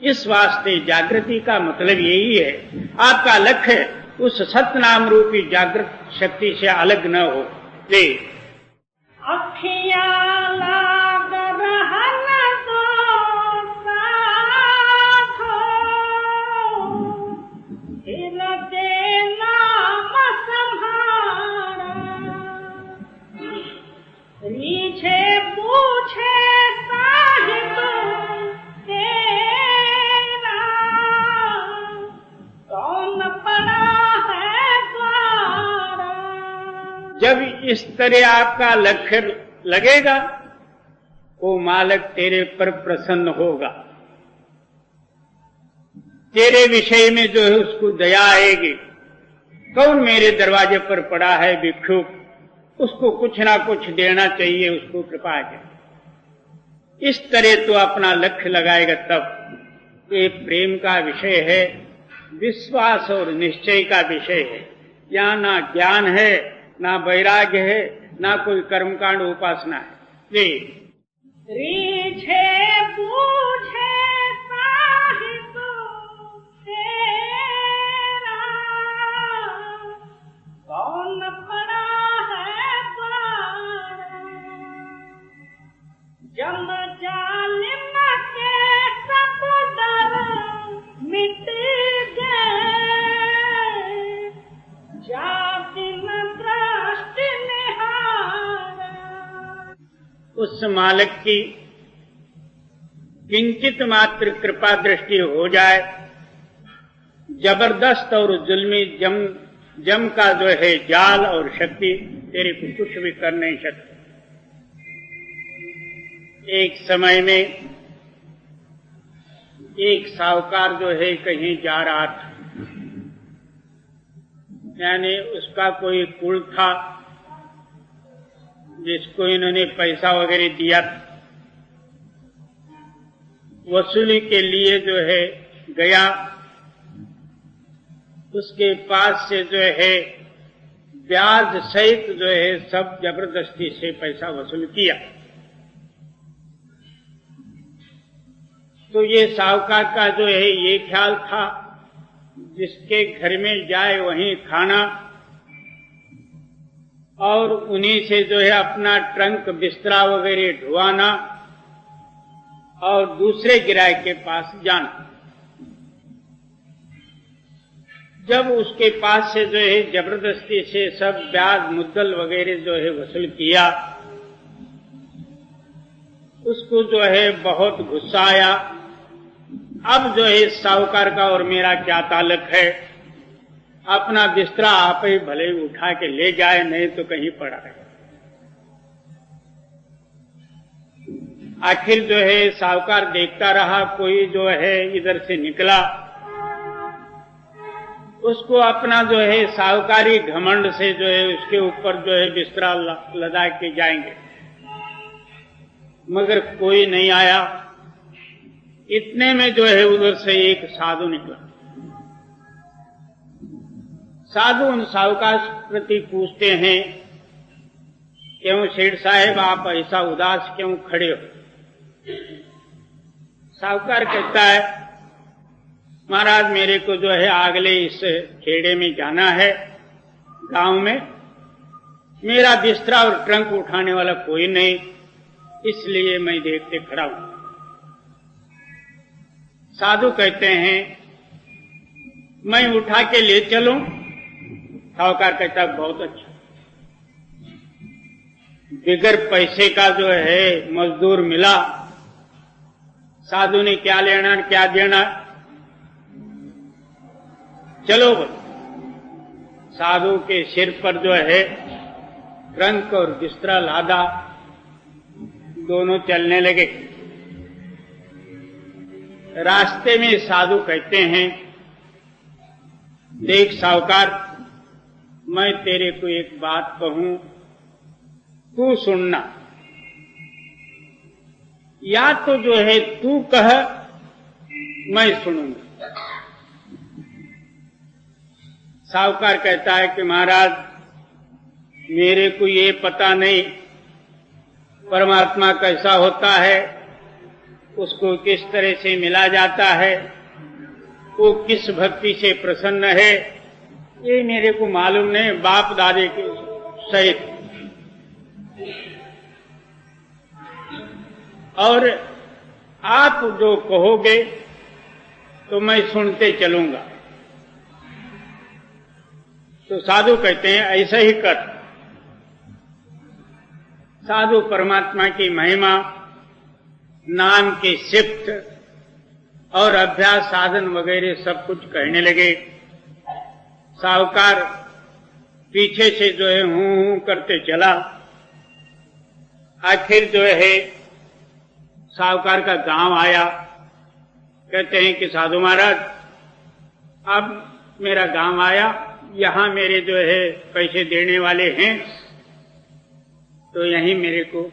इस वास्ते जागृति का मतलब यही है, आपका लक्ष्य उस सत्य नाम रूपी जागृत शक्ति से अलग न हो। जी, अखियाँ लाग रहन दो साधो, हृदय नाम संहारा। रीछे पूछे साहिब तेरा, कौन पड़ा है द्वारा। जब इस तरह आपका लक्ष्य लगेगा, वो मालिक तेरे पर प्रसन्न होगा, तेरे विषय में जो है उसको दया आएगी। कौन मेरे दरवाजे पर पड़ा है भिक्षुक, उसको कुछ ना कुछ देना चाहिए, उसको कृपा है। इस तरह तो अपना लक्ष्य लगाएगा। तब ये प्रेम का विषय है, विश्वास और निश्चय का विषय है। यहाँ ना ज्ञान है, ना वैराग्य है, ना कोई कर्मकांड उपासना है। जी, रीछे पूछे साहिब तेरा, कौन पड़ा है द्वारा। जम जालिम के सब डर मिट गए, जातिन दृष्टि निहारा। उस मालिक की किंचित मात्र कृपा दृष्टि हो जाए, जबरदस्त और जुल्मी जम का जो है जाल और शक्ति तेरे को कुछ भी कर नहीं सकते। एक समय में एक साहूकार जो है कहीं जा रहा था, यानी उसका कोई कुल था जिसको इन्होंने पैसा वगैरह दिया, वसूली के लिए जो है गया। उसके पास से जो है ब्याज सहित जो है सब जबरदस्ती से पैसा वसूल किया। तो ये साहूकार का जो है ये ख्याल था, जिसके घर में जाए वहीं खाना और उन्हीं से जो है अपना ट्रंक बिस्तरा वगैरह ढुआना और दूसरे ग्राहक के पास जाना। जब उसके पास से जो है जबरदस्ती से सब ब्याज मुद्दल वगैरह जो है वसूल किया, उसको जो है बहुत गुस्सा आया। अब जो है साहूकार का और मेरा क्या ताल्लुक है, अपना बिस्तरा आप ही भले उठा के ले जाए, नहीं तो कहीं पड़ा है। आखिर जो है साहूकार देखता रहा, कोई जो है इधर से निकला, उसको अपना जो है साहूकारी घमंड से जो है उसके ऊपर जो है बिस्तरा लदा के जाएंगे, मगर कोई नहीं आया। इतने में जो है उधर से एक साधु निकला। साधु उन साहूकार प्रति पूछते हैं, क्यों सेठ साहब आप ऐसा उदास क्यों खड़े हो? साहूकार कहता है, महाराज मेरे को जो है अगले इस खेड़े में जाना है, गांव में मेरा बिस्तरा और ट्रंक उठाने वाला कोई नहीं, इसलिए मैं देखते खड़ा हूं। साधु कहते हैं मैं उठा के ले चलूं? साहूकार कहता है बहुत अच्छा। बिगर पैसे का जो है मजदूर मिला, साधु ने क्या लेना क्या देना, चलो बस। साधु के सिर पर जो है ट्रंक और बिस्तरा लादा, दोनों चलने लगे। रास्ते में साधु कहते हैं देख साहूकार, मैं तेरे को एक बात कहूं, तू सुनना, या तो जो है तू कह मैं सुनूंगा। साहूकार कहता है कि महाराज मेरे को ये पता नहीं परमात्मा कैसा होता है, उसको किस तरह से मिला जाता है, वो किस भक्ति से प्रसन्न है, ये मेरे को मालूम नहीं बाप दादे के सहित। और आप जो कहोगे तो मैं सुनते चलूंगा। तो साधु कहते हैं ऐसा ही कर। साधु परमात्मा की महिमा, नाम के सिफ्त और अभ्यास साधन वगैरह सब कुछ कहने लगे। साहूकार पीछे से जो है हूं करते चला। आखिर जो है साहूकार का गांव आया। कहते हैं कि साधु महाराज अब मेरा गांव आया, यहां मेरे जो है पैसे देने वाले हैं, तो यहीं मेरे को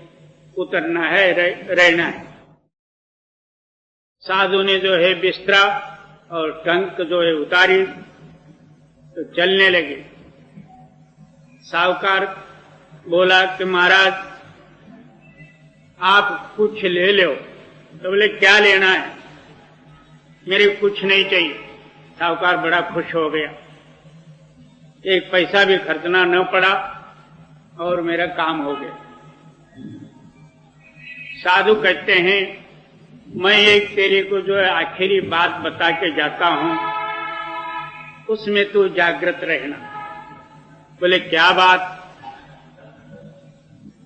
उतरना है, रहना है। साधु ने जो है बिस्तरा और ट्रंक जो है उतारी तो चलने लगे। साहूकार बोला कि महाराज आप कुछ ले लो। तो बोले क्या लेना है? मेरे कुछ नहीं चाहिए। साहूकार बड़ा खुश हो गया, एक पैसा भी खर्चना न पड़ा और मेरा काम हो गया। साधु कहते हैं मैं एक तेरे को जो है आखिरी बात बता के जाता हूं, उसमें तू जागृत रहना। बोले क्या बात?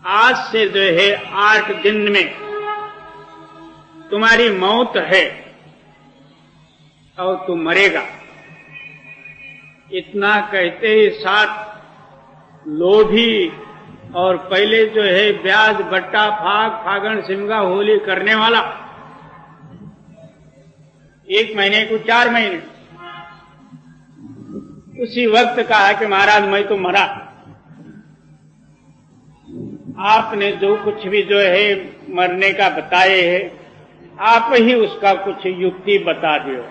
आज से जो है 8 दिन में तुम्हारी मौत है और तू मरेगा। इतना कहते ही साथ लोभी और पहले जो है ब्याज बट्टा फाग फागण सिमगा होली करने वाला, 1 महीने को 4 महीने, उसी वक्त कहा कि महाराज मैं तो मरा, आपने जो कुछ भी जो है मरने का बताए है, आप ही उसका कुछ युक्ति बता दियो।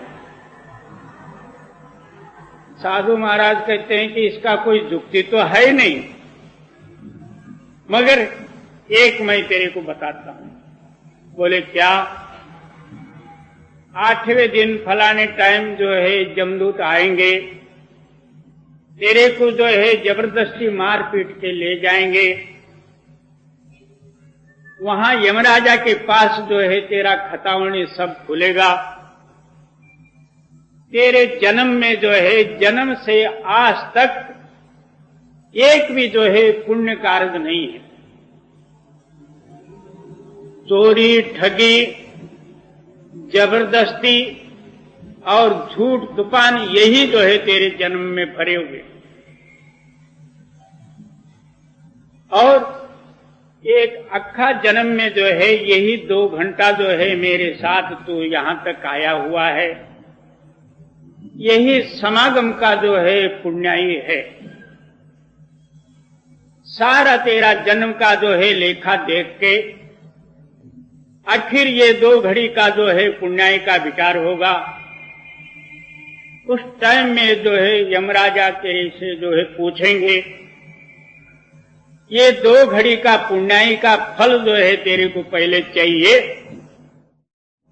साधु महाराज कहते हैं कि इसका कोई युक्ति तो है नहीं, मगर एक मैं तेरे को बताता हूं। बोले क्या? 8वें दिन फलाने टाइम जो है जमदूत आएंगे, तेरे को जो है जबरदस्ती मार पीट के ले जाएंगे। वहां यमराजा के पास जो है तेरा खतावनी सब खुलेगा। तेरे जन्म में जो है जन्म से आज तक एक भी जो है पुण्य कार्य नहीं है। चोरी, ठगी, जबरदस्ती और झूठ तूफान, यही जो है तेरे जन्म में भरे हुए। और एक अक्खा जन्म में जो है यही 2 घंटा जो है मेरे साथ तू यहां तक आया हुआ है, यही समागम का जो है पुण्याई है। सारा तेरा जन्म का जो है लेखा देख के आखिर ये 2 घड़ी का जो है पुण्याई का विचार होगा। उस टाइम में जो है यमराजा तेरे से जो है पूछेंगे, ये 2 घड़ी का पुण्याई का फल जो है तेरे को पहले चाहिए,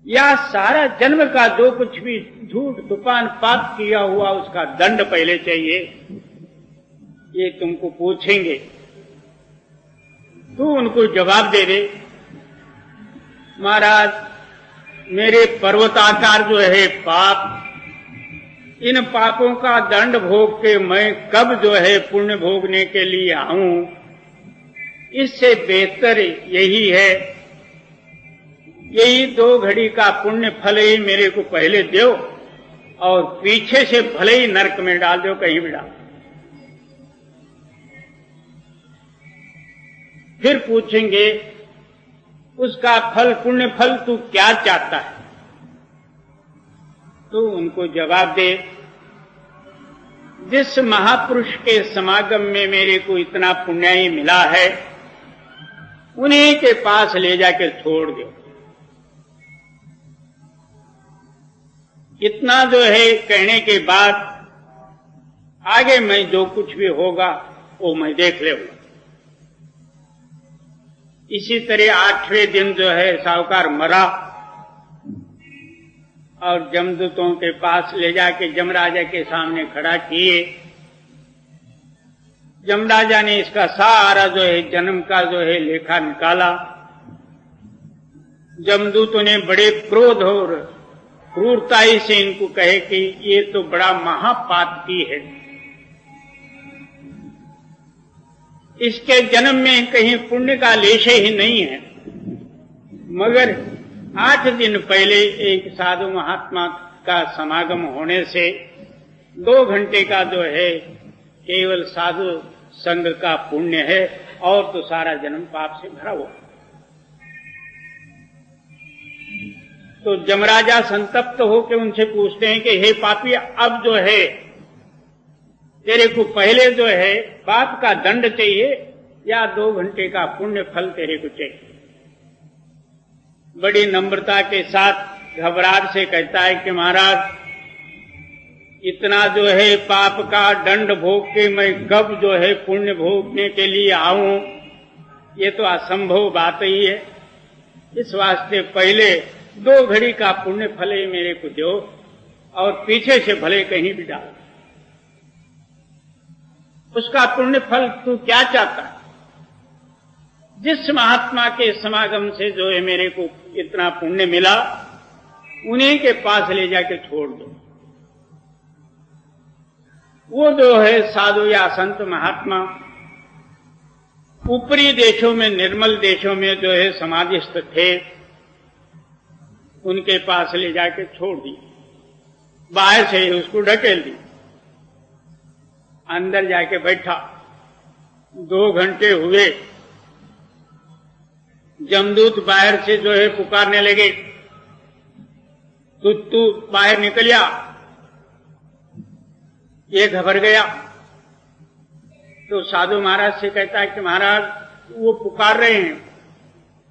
या सारा जन्म का जो कुछ भी झूठ तूफान पाप किया हुआ उसका दंड पहले चाहिए? ये तुमको पूछेंगे, तू उनको जवाब दे दे, महाराज मेरे पर्वताकार जो है पाप, इन पापों का दंड भोग के मैं कब जो है पुण्य भोगने के लिए आऊं, इससे बेहतर यही है, यही 2 घड़ी का पुण्य फल ही मेरे को पहले दो और पीछे से भले ही नरक में डाल दो, कहीं भी डाल। फिर पूछेंगे उसका फल, पुण्य फल तू क्या चाहता है? तो उनको जवाब दे, जिस महापुरुष के समागम में मेरे को इतना पुण्य मिला है, उन्हीं के पास ले जाकर छोड़ दो। इतना जो है कहने के बाद आगे मैं जो कुछ भी होगा वो मैं देख लूंगा। इसी तरह 8वें दिन जो है साहूकार मरा और जमदूतों के पास ले जाके जमराजा के सामने खड़ा किए। जमराजा ने इसका सारा जो है जन्म का जो है लेखा निकाला। जमदूतों ने बड़े क्रोध और क्रूरताई से इनको कहे कि ये तो बड़ा महापातकी है, इसके जन्म में कहीं पुण्य का लेश ही नहीं है। मगर 8 दिन पहले एक साधु महात्मा का समागम होने से 2 घंटे का जो है केवल साधु संग का पुण्य है, और तो सारा जन्म पाप से भरा हुआ। तो जमराजा संतप्त होकर उनसे पूछते हैं कि हे पापी, अब जो है तेरे को पहले जो है पाप का दंड चाहिए या 2 घंटे का पुण्य फल तेरे को चाहिए? बड़ी नम्रता के साथ घबराहट से कहता है कि महाराज, इतना जो है पाप का दंड भोग के मैं कब जो है पुण्य भोगने के लिए आऊं, ये तो असंभव बात ही है। इस वास्ते पहले 2 घड़ी का पुण्य फल ही मेरे को दो और पीछे से भले कहीं भी डाल। उसका पुण्य फल तू क्या चाहता है? जिस महात्मा के समागम से जो है मेरे को इतना पुण्य मिला, उन्हीं के पास ले जाके छोड़ दो। वो जो है साधु या संत महात्मा ऊपरी देशों में, निर्मल देशों में जो है समाधिस्थ थे, उनके पास ले जाके छोड़ दी। बाहर से ही उसको ढकेल दी, अंदर जाके बैठा। 2 घंटे हुए, जमदूत बाहर से जो है पुकारने लगे, तू बाहर निकल आ। ये घबर गया तो साधु महाराज से कहता है कि महाराज, वो पुकार रहे हैं,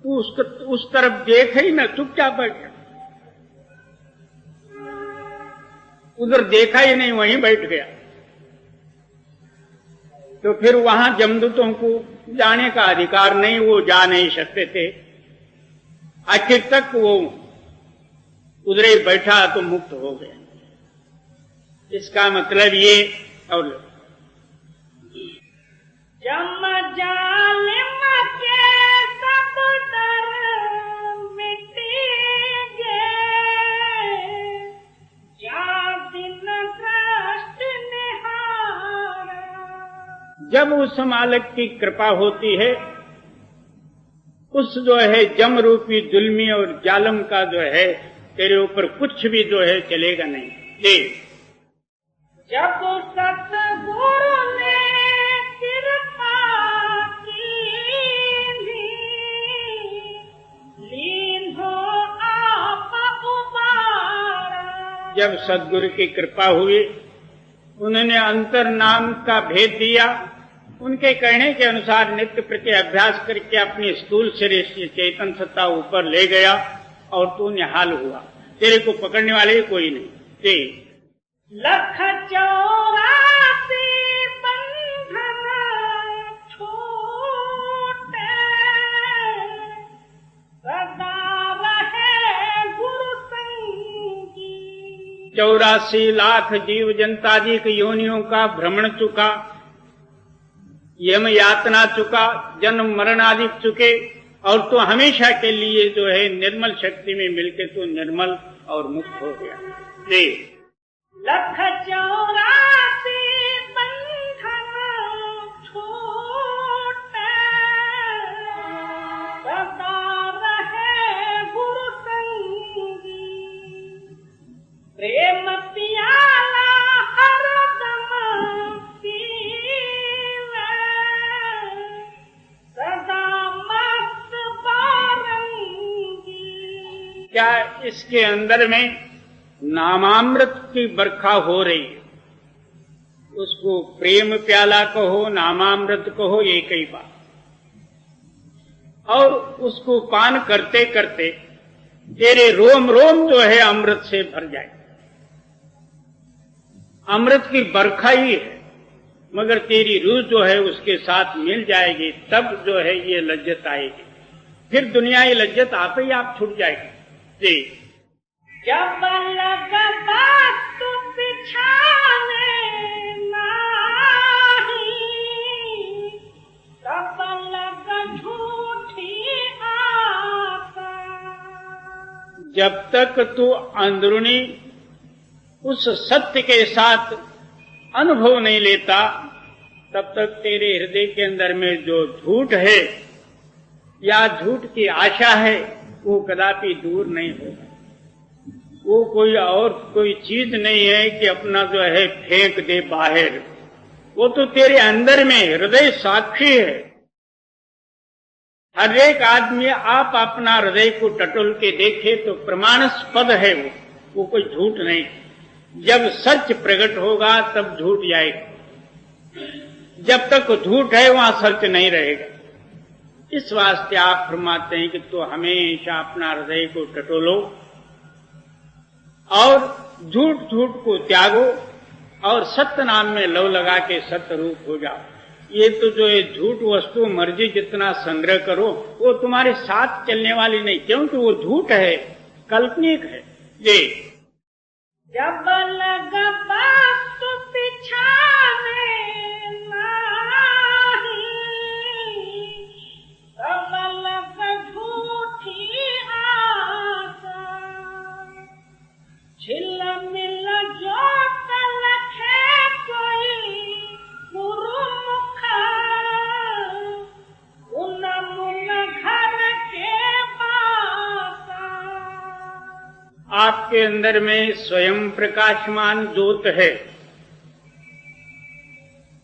तू उस तरफ देख ही ना, चुपचाप बैठ। उधर देखा ही नहीं, वहीं बैठ गया। तो फिर वहां जमदूतों को जाने का अधिकार नहीं, वो जा नहीं सकते थे। आखिर तक वो उधर ही बैठा तो मुक्त हो गया। इसका मतलब ये, और जम जालिम के सब डर मिट गए, जा दिन दृष्टि निहारा। जब उस मालिक की कृपा होती है, उस जो है जम रूपी जुल्मी और जालम का जो है तेरे ऊपर कुछ भी जो है चलेगा नहीं। जी, जब सतगुरु ने कृपा की, लीन हो आप उबारा। जब सदगुरु की कृपा हुई, उन्होंने अंतर नाम का भेद दिया। उनके कहने के अनुसार नित्य प्रति अभ्यास करके अपनी स्थूल शरीर से चेतन सत्ता ऊपर ले गया और तू निहाल हुआ। तेरे को पकड़ने वाले कोई नहीं। जी, 184 बंधन छूटे, सदा रहे गुरु संगी। 84 लाख जीव जनता जी की योनियों का भ्रमण चुका, यम यातना चुका, जन्म मरण आदि चुके, और तो हमेशा के लिए जो है निर्मल शक्ति में मिलके तो निर्मल और मुक्त हो गया। जी। लख 84 बंधन छूटे, सदा रहे गुरु संगी, प्रेम पियाला हरदम पीवे, सदा मस्त बारंगी। क्या इसके अंदर में नामामृत की बरखा हो रही है? उसको प्रेम प्याला कहो, नामामृत कहो, एक ही बात। और उसको पान करते करते तेरे रोम रोम जो है अमृत से भर जाए। अमृत की बरखा ही है, मगर तेरी रूह जो है उसके साथ मिल जाएगी, तब जो है ये लज्जत आएगी। फिर दुनिया की लज्जत आप ही आप छूट जाएगी। जी। जब लगता तू बिछाने नाही, तब लग झूठी आशा। जब तक तू अंदरूनी उस सत्य के साथ अनुभव नहीं लेता, तब तक तेरे हृदय के अंदर में जो झूठ है या झूठ की आशा है वो कदापि दूर नहीं होगा। वो कोई चीज नहीं है कि अपना जो है फेंक दे बाहर, वो तो तेरे अंदर में हृदय साक्षी है। हर एक आदमी आप अपना हृदय को टटोल के देखे तो प्रमाणास्पद है वो कोई झूठ नहीं। जब सच प्रकट होगा तब झूठ जाएगा, जब तक झूठ है वहां सच नहीं रहेगा। इस वास्ते आप फरमाते हैं कि तो हमेशा अपना हृदय को टटोलो और झूठ को त्यागो और सत्य नाम में लव लगा के सत्य रूप हो जाओ। ये तो जो है झूठ वस्तु मर्जी जितना संग्रह करो वो तुम्हारे साथ चलने वाली नहीं, क्योंकि वो झूठ है, काल्पनिक है। जी। जब लगता तू बिछाने नाही, तब लग झूठी आशा। छिल मिल जो तलखे कोई गुरुमुख, उन मुन घर के पासा। आपके अंदर में स्वयं प्रकाशमान ज्योत है।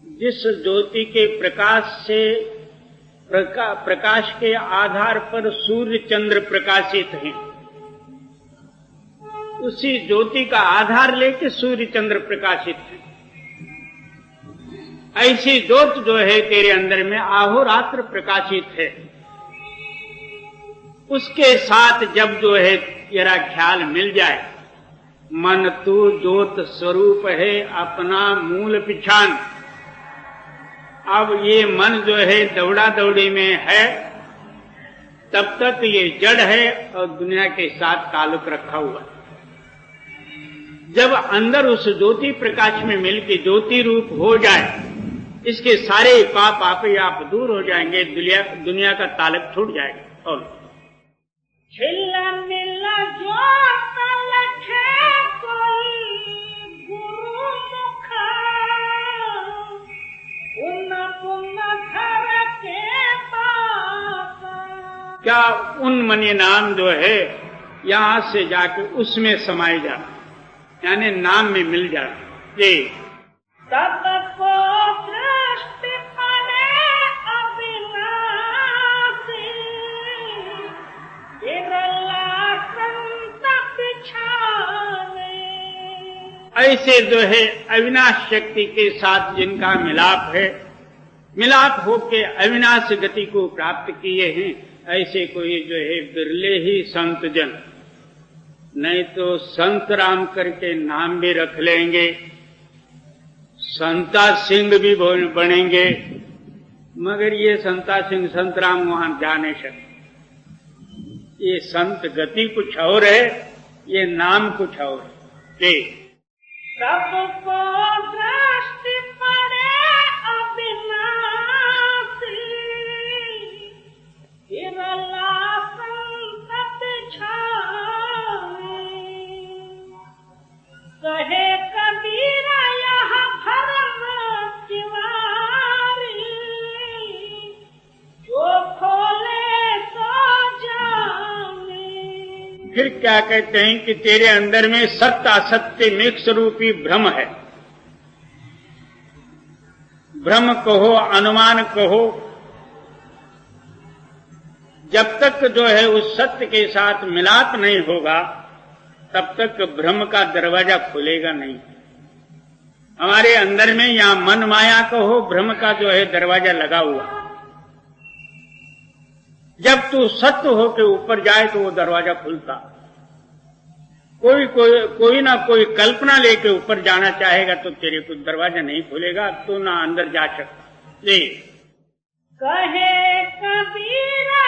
जिस ज्योति के प्रकाश से प्रकाश के आधार पर सूर्य चंद्र प्रकाशित हैं, उसी ज्योति का आधार लेके सूर्य चंद्र प्रकाशित है। ऐसी ज्योत जो है तेरे अंदर में अहोरात्र प्रकाशित है। उसके साथ जब जो है तेरा ख्याल मिल जाए, मन तू ज्योत स्वरूप है अपना मूल पिछान। अब ये मन जो है दौड़ा दौड़ी में है, तब तक ये जड़ है और दुनिया के साथ ताल्लुक रखा हुआ। जब अंदर उस ज्योति प्रकाश में मिलकर ज्योति रूप हो जाए, इसके सारे पाप आप ही आप दूर हो जाएंगे, दुनिया का ताल्लुक छूट जाएगा। और छिल मिल जो तलखे कोई गुरुमुख, उन घर के पासा। क्या उन मनी नाम जो है यहां से जाके उसमें समाये जा, यानी नाम में मिल जाए। जी। सबको दृष्टि पड़े अविनाशी, विरला संत बिछाने। ऐसे जो है अविनाश शक्ति के साथ जिनका मिलाप है, मिलाप होके अविनाश गति को प्राप्त किए हैं, ऐसे कोई जो है बिरले ही संत जन। नहीं तो संत राम करके नाम भी रख लेंगे, संता सिंह भी बनेंगे, मगर ये संता सिंह संत राम वहां जा नहीं सकते। ये संत गति कुछ और है, ये नाम कुछ और है। सबको दृष्टि पड़े अविनाशी, फिर क्या कहते हैं कि तेरे अंदर में सत्य असत्य मिक्स रूपी भ्रम है। भ्रम कहो, अनुमान कहो, जब तक जो है उस सत्य के साथ मिलाप नहीं होगा तब तक भ्रम का दरवाजा खुलेगा नहीं। हमारे अंदर में या मन माया कहो, भ्रम का जो है दरवाजा लगा हुआ। जब तू सत्य हो के ऊपर जाए तो वो दरवाजा खुलता। कोई ना कोई कल्पना लेके ऊपर जाना चाहेगा तो तेरे को दरवाजा नहीं खुलेगा, तू ना अंदर जा सकता। जी कहे कबीरा